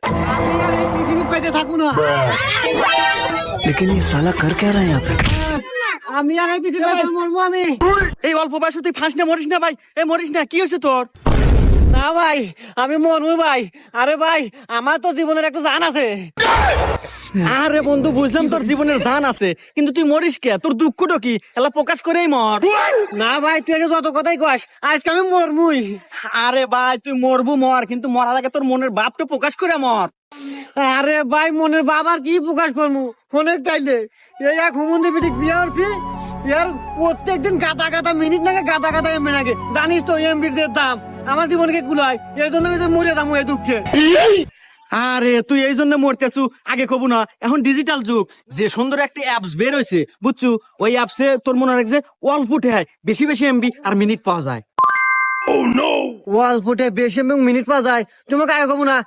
আমি আর এই পৃথিবী পেতে থাকবো না। लेकिन ये साला कर क्या रहा है यहाँ पे? আমি আর এই পৃথিবী পেতে মরবো আমি। এই অল্প বয়সে তুই ফাঁস না মরিস না ভাই, এই মরিস না, কি হয়েছে তোর? না ভাই, আমি মরবো ভাই। আরে ভাই, আমার তো জীবনের একটা জান আছে। আরে বন্ধু, বুঝলাম তোর জীবনের জান আছে, কিন্তু তুই মরিস কে? তোর দুঃখটা কি? এলা প্রকাশ করেই মর। না ভাই, তুই আগে যত কথাই কস, আজকে আমি মরবুই। আরে ভাই, তুই মরবু মর, কিন্তু মরার আগে তোর মনের ভাবটা প্রকাশ করে মর। আরে ভাই, মনের বাবার কি প্রকাশ করবো? ফোনের টাইলে এই এক হুমন্দি পিঠিক বিয়ে করছি, ইয়ার প্রত্যেকদিন গাদা গাদা মিনিট নাগে, গাদা গাদা এমবি নাগে। জানিস তো এমবির যে দাম আমার জীবনকে কুলায়, এই জন্য আমি তো মরে যাবো এই দুঃখে। আরে তুই এই জন্য মরতেছু, আগে কবু না। এখন ডিজিটাল যুগ, যে সুন্দর একটা অ্যাপস বের হয়েছে বুঝছু, ওই অ্যাপসে তোর মনে রাখছে অল্প উঠে বেশি বেশি এমবি আর মিনিট পাওয়া যায়। ওয়াল ফুটে বেশি এবং মিনিট পাওয়া যায়, তোমাকে আগে কবো না।